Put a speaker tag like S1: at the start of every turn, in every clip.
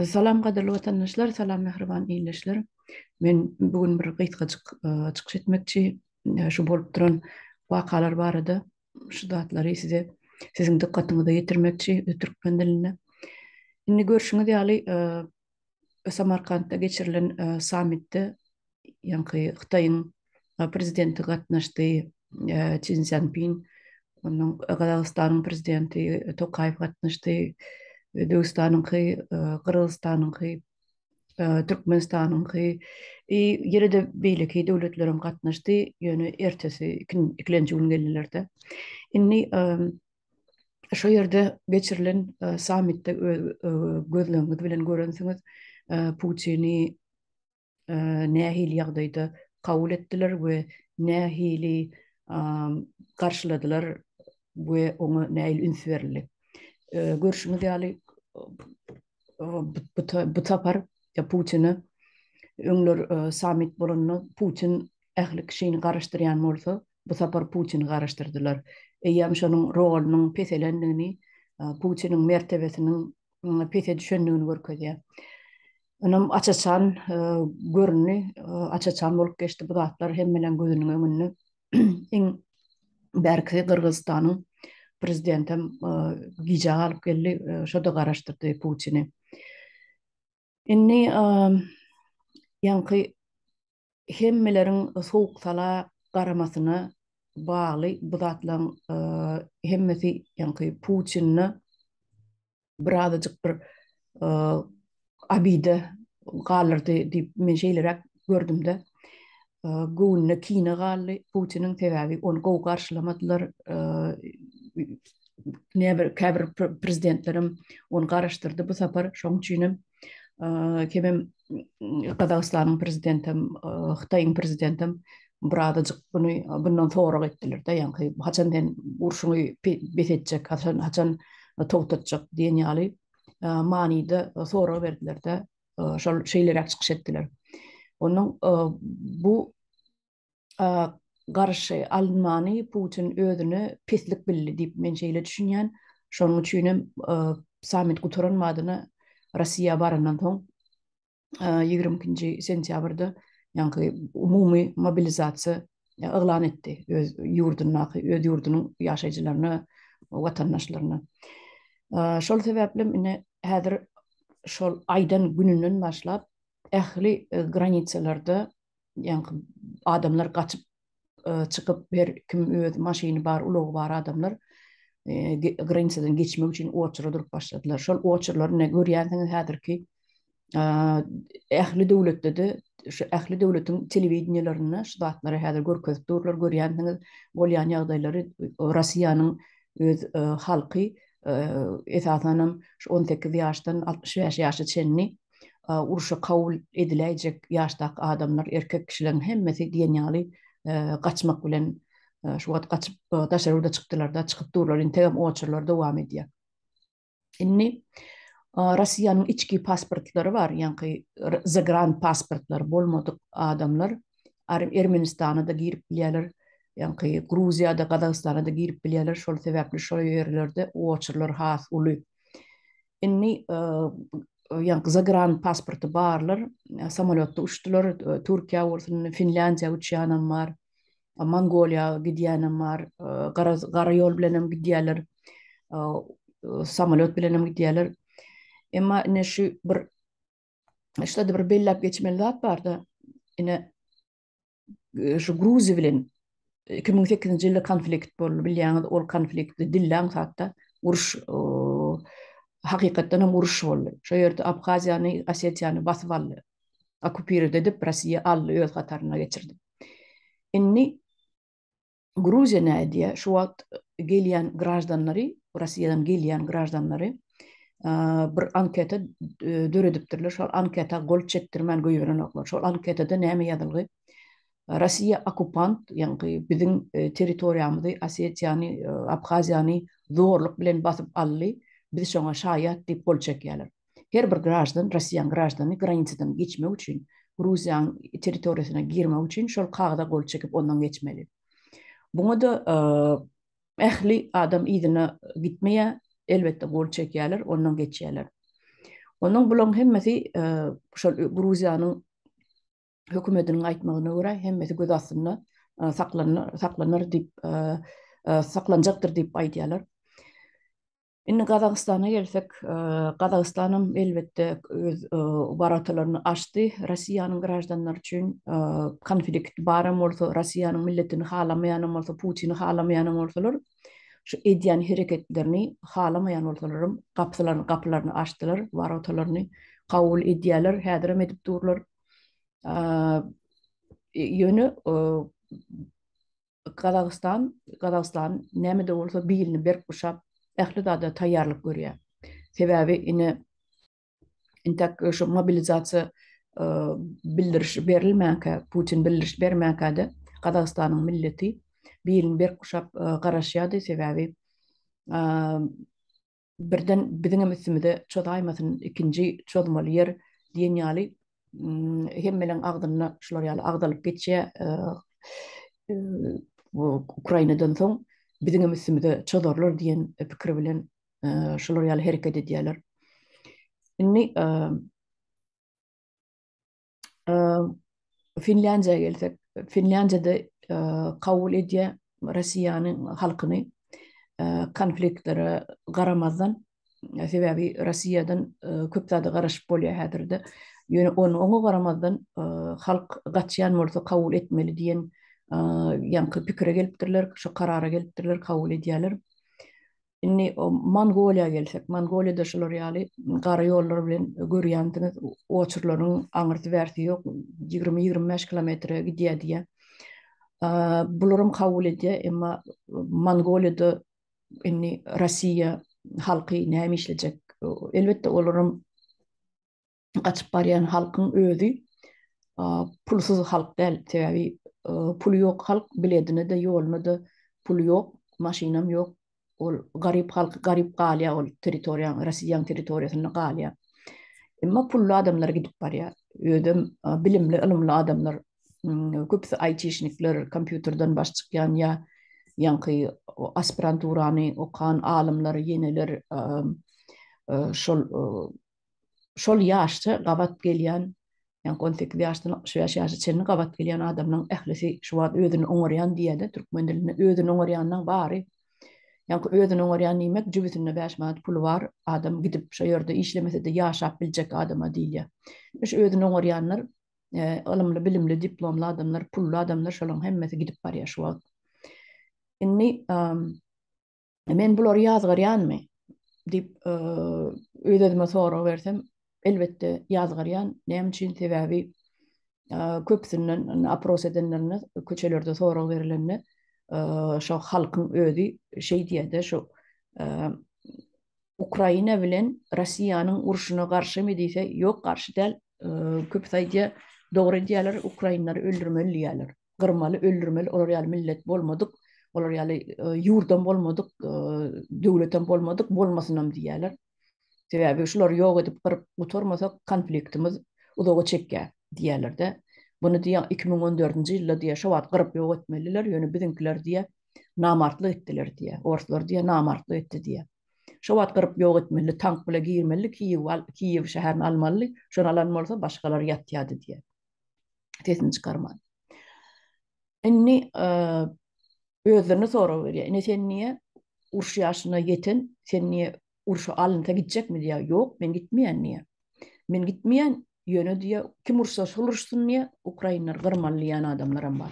S1: Salam gaderli vatandaşlar, salam mehriban iyileşler. Men bugün bir gıytgıcık çıkış etmekçi şu bolup duran vakalar barada şu datları sizin dikkatinizi yetirmekçi Türkmen diline. Inni görüşüňiz ýaly Samarkandda geçirilen sammitde ýa-ni Hytaýyň prezidenti gatnaşdy, Xi Jinping, onun Gazagystanyň prezidenti Tokayew gatnaşdy, Dögistanyňky, Kyrgyzstanyňky, Türkmenistanyňky, ýere-de beýleki döwletlerim gatnaşdy, ýöne ertesi ikinji gün geldiler. Inni şo ýerde geçirilen sammitde gözleňiz bilen görensiňiz, Putin'i nähili ýagdaýda kabul etdiler we nähili garşyladylar we oňa nähili üns berildi. Görüşüňiz ýaly bu tapar ya Putin'i öňler samit bolanyny Putin ähli kişini garaşdyrýan bolsa, bu tapar Putin'i garaşdyrdylar. Eýýäm şonuň rolunyň peselendigini, Putiniň mertebesiniň pese düşendigini görkezýär. Onam açaçan görünni, açaçan bolup geçti bu zatlar hemmelen gözünün öňünde. Iň bärki Kyrgyzstanyň prezidentim gijaga alyp geldi, şoda garaşdyrdy Putin'i. Inni ýanky hemmelerin soğuk sala garamasyna bagly bu zatlaryň hemmesi ýanky Putin'i birazajyk bir abide galyrdy diýip men şeýlerek gördüm-de. Göwnüne kine galdy Putiniň sebäbi onu gowy garşylamadylar. Käbir prezidentlerim onu garaşdyrdy bu sapar şoň üçin kemem Kazakstanyň prezidentim, Hytaýyň prezidentim birazajyk bundan sorak etdiler de, ýani haçan urşuňy besetjek, haçan togtatjak diýen ýaly manida sorak berdiler de, şol şeýlerek çykyş etdiler. Onun bu garşy almany Putin özüni peslik bildi diýip men şeýle düşünýän. Şonuň üçin samit guturanmadyna Rossiýa barandan soň 20 sentýabrda ýani umumy mobilizasiýa eglan etdi öz ýurdunyň ýaşaýjylaryna, watandaşlaryna. Şol sebäpli mine häzir şol aýdan gününden başlap ähli granitsalarda ýani adamlar gaçyp çykyp her kim öz maşyny bar, ulogy bar adamlar granitsadan geçmek üçin oçura durup başladylar. Şol oçurlar ne görýänsiňiz häzirki ähli döwletde şu ähli döwletiň telewizionyalaryna şu datlary häzir görkezip durlar, görýänsiňiz bolýan ýagdaýlary Rossiýanyň öz halky esasanam şu 18 ýaşdan 65 ýaşa çenni uruşa kabul ediläjek ýaşdaky adamlar, erkek kişilerin hemmesi diýen ýaly gaçmak bilen şu wagt gaçyp daşarda çykdylar da çykyp durlar, integam oçurlar dowam edýär. Inni Rossiýanyň içki pasportlary bar, ýani zagran pasportlar bolmadyk adamlar Ermenistana da girip bilýärler, ýani Gruziýada, Gazagystana da girip bilýärler, şol sebäpli şol ýerlerde oçurlar has uly. Inni ýani zagran pasporty barlar, samolyotda uçdular, Türkiýa bolsun, Finlandiýa uçýanym bar, Mongoliýa gidýänim bar, gara ýol bilenem gidýärler, samolyot bilenem gidýärler. Emma ne şu bir işte bir bellap geçmeli zat bar da ine şu Gruziýa bilen 2008-nji ýylda konflikt boldy, bilýäňiz, ol konfliktde dilläň satda uruş hakykatdan hem uruş boldy. Şo ýerde Abhaziýany, Osetiýany basyp aldy. Okupir edip Rossiýa aldy, öz gataryna geçirdi. Inni Gruziýa näde şu wagt gelýän grajdanlary, Rossiýadan gelýän grajdanlary bir anketa döredipdirler. Şol anketa gol çekdirmän göýüren oklar. Şol anketada näme ýazylgy? Rossiýa okupant, ýani biziň territoriýamyzy, Osetiýany, Abhaziýany zorluk bilen basyp aldy. Biz şoňa şaýat diýip gol çekýärler. Her bir grajdan, Rossiýanyň grajdany granitsadan geçmek üçin, Gruziýanyň territoriýasyna girmek üçin şol kagda gol çekip ondan geçmeli. Buňa da ähli adam ýygyna gitmeýär, elbetde gol çekýärler, ondan geçýärler. Onun bulan hemmeti şol Gruziyanın hökümetinin aýtmagyna görä hemmeti göz astynda saklanır dip saklanjaktır dip aýdýarlar. Inni Gazagystana gelsek, Gazagystanyň elbetde öz baratalaryny açdy. Rossiýanyň grajdanlary üçin konflikt baram bolsa, Rossiýanyň milletini halamaýan bolsa, Putini halamaýan bolsalar, şu edýän hereketlerini halamaýan bolsalar, gapylaryny açdylar, baratalaryny kabul edýärler, häzir edip durlar. Yönü Gazagystan näme de bolsa birini berk guşap ähli da taýýarlyk görýär. Sebäbi intak şu mobilizasiýa bildiriş berilmäkä, Putin bildiriş bermäkäde Gazagystanyň milleti birini berk guşap garaşýardy. Sebäbi birden biziň üstümizde çödaýmasyn ikinji çözmeli yer diýen ýaly hemmeleň agdyna şular ýaly agdalyp geçýär. Ukrainadan soň biziň üstümizde çöderler diýen pikir bilen şular ýaly hereket edýärler. Inni Finlandiýa gelsek, Finlandiýada kabul edýär Rossiýanyň halkyny konfliktlere garamazdan, sebäbi Rossiýadan köp zady garaşyp bolýar häzirde. Ýöne oňa garamazdan halk gaçýan bolsa kabul etmeli diýen ýanky pikire gelipdirler, şu karara gelipdirler, kabul edýärler. Inni Mongoliýa gelsek, Mongoliýada şular ýaly gara ýollar bilen görýändiňiz oçurlaryň aňyrty bärsi ýok, 20-25 kilometre gidýär diýär. Bularym kabul edýär, emma Mongoliýada inni Rossiýa halky näme işlejek? Elbetde olarym gaçyp barýan halkyň özü pulsuz halk däl, sebäbi pul ýok halk biledine de ýoluny da pul ýok, maşinam ýok. Ol garyp halk, garyp galýa ol territoriýa, Rossiýanyň territoriýasyna galýa. Emma pullu adamlar gidip barýar. Ödüm bilimli, ilmli adamlar, köpsi IT-şnikler, kompýuterden baş çykýan ýa ýanky aspiranturany okan alimler, ýeneler şol ýaşda gabat gelýän, ýani 18 ýaşdan 65 ýaşa çenli gabat gelýän adamlaryň ählisi şu wagt özüni oňarýan diýdi, türkmen dilinde özüni oňarýanyň bary. Ýani özüni oňarýan nimek jübütinde 5 manat pulu var, adam gidip şo ýerde işlemese de ýaşap biljek adama diýilýär. Şu özüni oňarýanlar, ilmli, bilimli, diplomly adamlar, pullu adamlar şolaryň hemmesi gidip barýar şu wagt. Inni men bular ýazgarýanmy dip özüme soraw bersem, elbetde ýazgarýan. Näme üçin? Sebäbi köpsünden apros edenlerine köçelerde soraw berilende şo halkyň özü şey diýdi, şu Ukraina bilen Rossiýanyň uruşuna garşy mı diýse, ýok garşy däl. Köp saýdy dogry diýerler, Ukrainary öldürmeli diýerler. Gyrmaly, öldürmeli, olar ýaly millet bolmadyk, olar ýaly ýurdan bolmadyk, döwletten bolmadyk, bolmasynam diýerler. Sebäbi şular ýok edip gyryp gutarmasak konfliktimiz uzaga çekýär diýerler-de. Bunu diýär 2014-nji ýylda diýär şo wagt gyryp ýok etmeliler, ýöne biziňkiler diýär namartlyk etdiler diýär. Orslar diýär namartlyk etdi diýär. Şo wagt gyryp ýok etmeli, tank bilen girmeli, Kiýew şäherini almaly, şonu alan bolsa başgalar ýatýady diýär. Tesini çykarmaly. Inni özlerini soraw berýär. Ine sen niye uruş ýaşyna ýeten, sen niye uruşa alynta gidecekmi diýär. Ýok, men gitmeýän niye. Men gitmeýän ýöne diýär, kim ursa şol uruşsun niye? Ukrainalar gyrmanlayan adamlaram bar.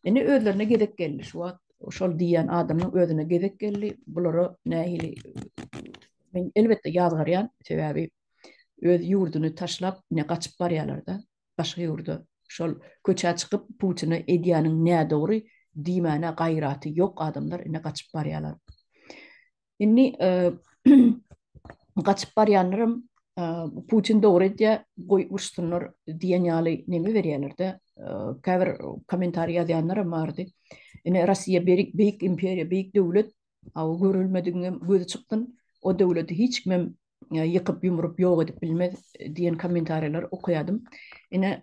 S1: Ine özlerine gezek geldi şu wagt. Şol diýen adamyň özüne gezek geldi. Bulary nähili men elbetde ýazgarýan, sebäbi öz ýurduny taşlap ne gaçyp barýarlar-da. Başga ýurda şol köçe çykyp Putini edýäniň nä dogry diýmäne gaýraty ýok adamlar ine gaçyp barýarlar. Inni gaçyp barýanlarym Putin dogry diýär, goý ursunlar diýen ýaly neme berýärler-de. Käbir kommentariýa ýazýanlar bardy. Ine Rossiýa beýik imperiýa, beýik döwlet, aw görülmediňe gözi çykdyn, o döwleti hiç kimem yıkıp yumurup ýok edip bilmez diýen kommentariýalar okuýadym. Ine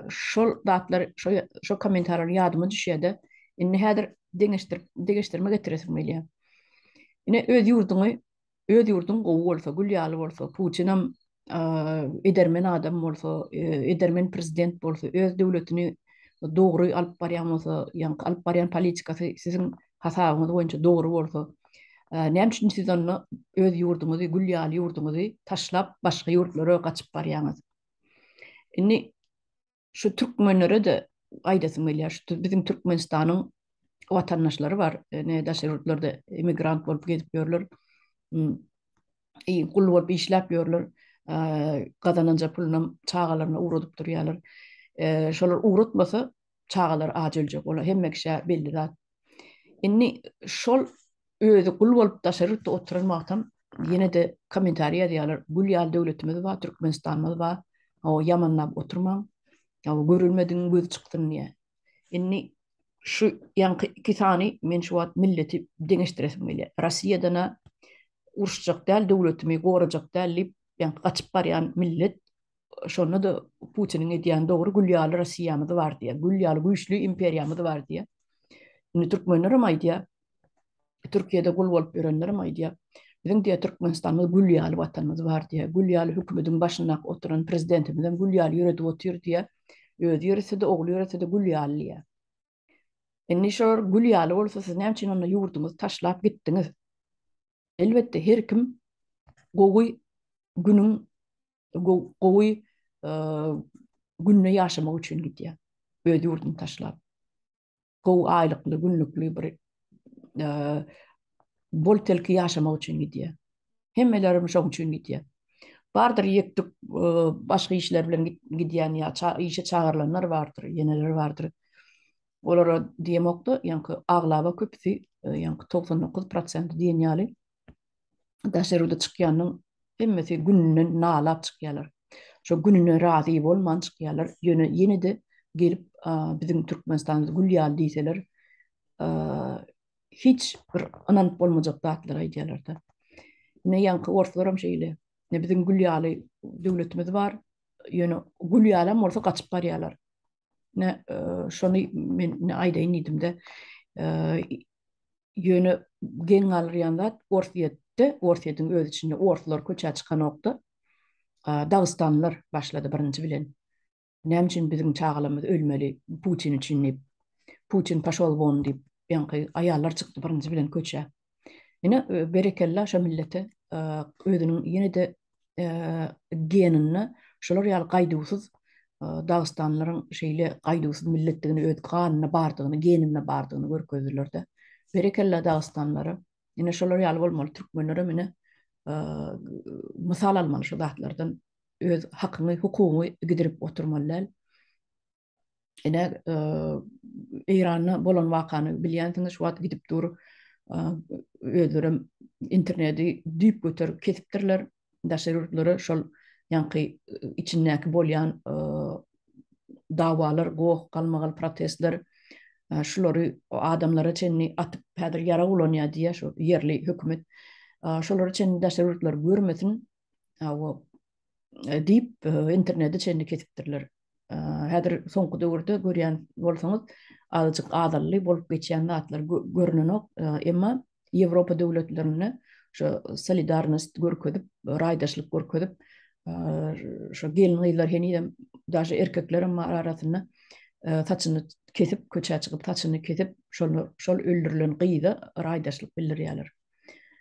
S1: şol datlar, şo kommentariýalar ýadyma düşýärdi. Ine häzir deňeşdirme getiresim gelýär. Ine öz ýurduň gowy bolsa, gülýaly bolsa, Putinam edermen adam bolsa, edermen prezident bolsa, öz döwletini dogry alyp barýan bolsa, ýa-ni alyp barýan politikasy sizin hasabyňyz boýunça dogry bolsa, näme üçin siz onu öz ýurduňyzy, gülýaly ýurduňyzy taşlap başga ýurtlara gaçyp barýaňyz? Inni şu türkmenlere de aýdasym gelýär. Şu bizim Türkmenistanyň watandaşlary bar. Ne daşa ýurtlarda emigrant bolup gedip ýörler. Kul bolup işläp ýörler. Gazananja puluna çağalaryna uğradyp durýarlar. Şolar uğratmasa çağalar aç öljek. Olar hemme kişi belli zat. Inni şol özü kul bolup daşarypda oturmaktan ýene de kommentariýa diýerler. Gülýal döwletimiz bar, Türkmenistanymyz bar. O yamanlap oturmaň. O görülmediň göz çykdyn diýe. Inni şu ýanky iki tany men şu wagt milleti deňeşdiresim gelýär. Rossiýadana uruşjak däl, döwletimi gorajak däl diýip ýanky gaçyp barýan millet şonu da Putinin edýän dogry gülýaly Rossiýamyz bar diýe. Gülýaly güýçlü imperiýamyz bar diýe. Indi türkmenlerim aýdýar. Türkiýede gul bolup ýörenlerim aýdýar. Bizim diýe Türkmenistanymyz gülýaly watanymyz bar diýe. Gülýaly hökümetiň başynda oturan prezidentimiz gülýaly ýöredip otur diýe. Öz ýörese de ogly ýörese de gülýaly diýe. Indi şol gülýaly bolsa siz näme üçin onu ýurduňyzy taşlap gitdiňiz? Elbetde her kim gowy günüň gowy gününe ýaşamak üçin gidýär. Öz ýurduny taşlap. Gowy aýlykly, günlükli bir bol telki ýaşamak üçin gidýär. Hemmelerim şoň üçin gidýär. Bardyr ýekdik başga işler bilen gidýän ýa işe çağırlanlar bardyr, ýeneler bardyr. Olara diýemokda ýanky aglaba köpüsi, ýanky 99% diýenýäli daşaryda çykýanyň hemmesi gününden nalap çykýarlar. Şo gününe razy bolman çykýarlar. Ýene de gelip bizim Türkmenistanyňyz gülýaly diýseler, hiç bir ananyp bolmajak zatlar aýdýarlar da. Ne ýanky ortalaram şeýle. Ne bizim gülýaly döwletimiz bar, ýöne gülýaly bolsa gaçyp barýarlar. Ne şonu men aýdaýyn idimde, ýöne geň alýan zat Ortiýetyň öz içinde ortalar köçä çykan okda Dagstanlylar başlady birinji bilen. Näme üçin bizim çağalymyz ölmeli, Putin üçin diýip, Putin paşol bolun diýip, ýanky aýallar çykdy birinji bilen köçä. Ine berekella şo millete özüniň ýene de genini şolar ýaly gaýdysyz Dagstanlylaryň şeýle gaýdysyz milletdigini öz ganyna bardygyny, genine bardygyny görkezdirler de. Berekella Dagstanlary. Ine şolar ýaly bolmaly türkmenlere mene mysal almaly şu zatlardan öz hakyny, hukumy gidirip oturmalylar. Ine Iranyň bolan wakany bilýänsiňiz şu wagt gidip dur özlerim interneti düýp göterip ketipdirler. Daşaryurtlary şol ýanky içindäki bolýan dawalar, goň galmagal protestler şolary adamlara çenni atyp häzir ýara ulanýar diýe şu yerli hökümet şolary çenni daşaryurtlar görmesin diýip interneti çenni ketipdirler. Häzir soňky döwürde görýän bolsaňyz azajyk adally bolup geçýän zatlar görnenok, emma Ýewropa döwletlerine şu solidarnost görkezip, raýdaşlyk görkezip, şu gelin ýyllar henidem daşy erkeklerim arasynda saçyny kesip, köçä çykyp saçyny kesip, şol öldürilen gyýda raýdaşlyk bildirýärler.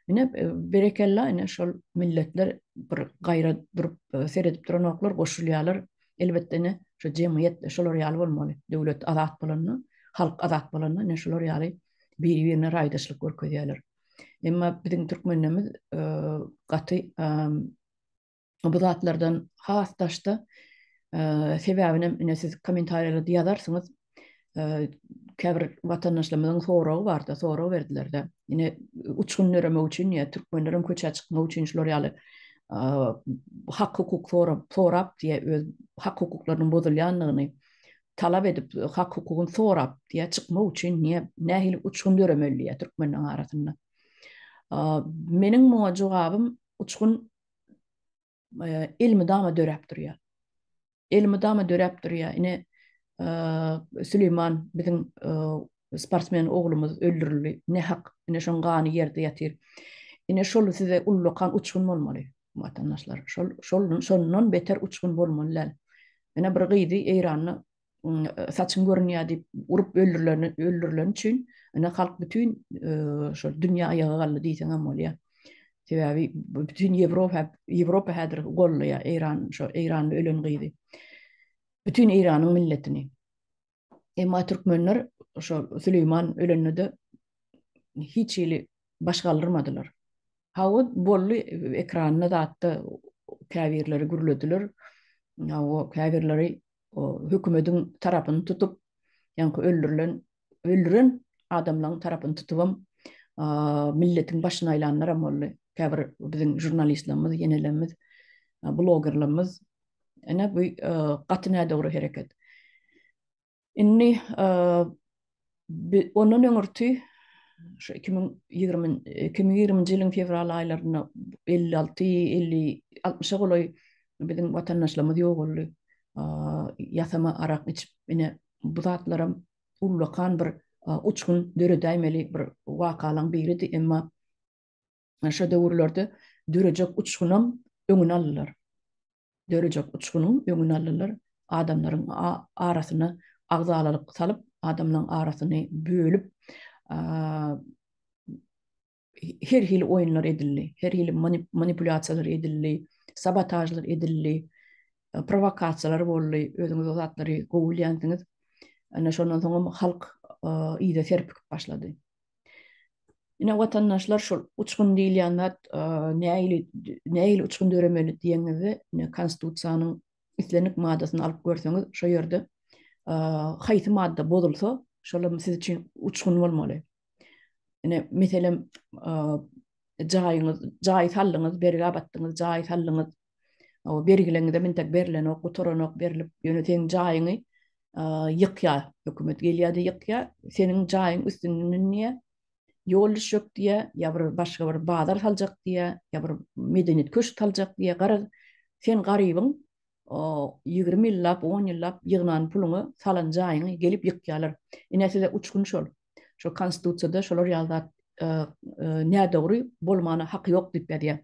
S1: Mine berekella ine şol milletler bir gaýra durup seredip duranoklar goşulýarlar. Elbetde ne şu jemgyýet şolar ýaly bolmaly. Döwlet azat bolany, halk azat bolany, ne şolar ýaly bir-birine raýdaşlyk görkezýärler. Emma bizim türkmenlerimiz gaty bu zatlardan hasdaşda sebäbini ine siz kommentariýara diýersiňiz. Käbir watandaşlarymyzyň soragy bar da, soragy berdiler de. Ine uçgun nöremek üçin ýa türkmenlerim köçä çykmak üçin şolar ýaly hak hukuk sorap diye öz hak hukuklarynyň bozulýanlygyny talap edip hak hukukyny sorap diye çykmak üçin nähili uçgun döremeli türkmenler arasynda. Meniň muňa jogabym uçgun ilmi dama dörep durýar. Ilmi dama dörep durýar. Ine Süleyman bizim sportsmen oglumuz öldürildi. Ne hak, ine şoň gany ýerde ýatyr. Ine şol size ullukan uçgun bolmaly. vatandaşlar. Şondan beter uçkun bolmalylar. Ene bir gyzy Eýranyny saçyn görünýär diýip urup öldürülen üçin ene halk bütün şol dünýä ýaga galdy diýsen hem bolýar. Sebäbi bütün Ýewropa häzir gollýar Eýranyň ölen gyzy. Bütün Eýranyň milletini. Emma türkmenler şol Süleyman ölende hiç ili başgaldyrmadylar. Hawa bolly ekranyna da atdy, käbirleri gürlediler. O käbirleri o hökümetiň tarapyny tutup, ýa-ni öldüren adamlaryň tarapyny tutup, milletiň başyna aýlanlar bolly. Käbir biziň jurnalistlerimiz, ýenelerimiz, blogerlerimiz ene bu gatyna dogry hereket. Inni ondan öňürti şu 2020 ýylyň fevral aýlaryna 56-50-60 goly biziň watandaşlarymyz ýok boldy. Ýasama arak içip ine bu zatlarym ullakan bir uçkun döredäýmeli bir wakalaň biridi, emma şo döwürlerde dörejek uçkunam öňüne aldylar. Dörejek uçkunun öňüne aldylar. Adamlaryň arasyna agzalalyk salyp, adamlaryň arasyny bölüp, her hili oýunlar edildi, her hili manipulasiýalar edildi, sabotajlar edildi, provokasiýalar boldy, özüňiz o zatlary gowulýansyňyz. Ana şondan soň halk ýa-da serpik başlady. Ine watandaşlar şol uçkun diýilýänler näili uçkun döremeli diýenizi konstitusiýanyň islenik maddasyny alyp görseňiz, şo ýerde haýsy madda bozulsa, şolar siz üçin uçkun bolmaly. Ine meselem jaý sallyňyz, bergi abatdyňyz, jaý sallyňyz, o bergileňizde mintek berilen ok, gutoranok berilip, ýöneteň jaýyny ýykýar, hökümet gelýärdi ýykýar, seniň jaýyň üstünden niýe ýol düşük diye, ya bir başga bir bazar saljak diye, ya bir medeniýet köşk saljak diye sen garybyň, o 20 ýyllap, 10 ýyllap ýygnan puluňy salan jaýyňy gelip ýykýarlar. Ine size uçkun şol. Şo konstitusiýada şolar ýazat näde dogry bolmana hak ýok diýip berýär.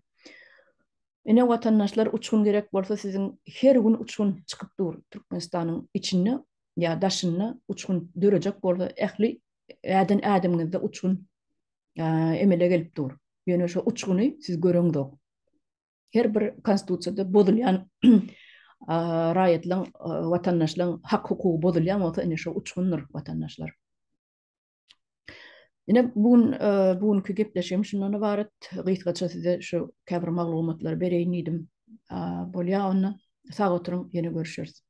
S1: Ine watandaşlar uçkun gerek bolsa sizin her gün uçkun çykyp dur Türkmenistanyň içine ýa daşyna uçkun dörejek bolsa ähli ädemiňizde uçkun emele gelip dur. Ýöne şo uçguny siz göreňiz. Her bir konstitusiýada bozulýan raýatlaryň, watandaşlaryň hak hukugy bozulýan bolsa ine şo uçgundyr watandaşlar. Ine bugünkü gepleşim şundan ibaret. Gysgaça size şu käbir maglumatlary bereýin diýdim. Bolýa onda sag oturuň, ýene görüşürüz.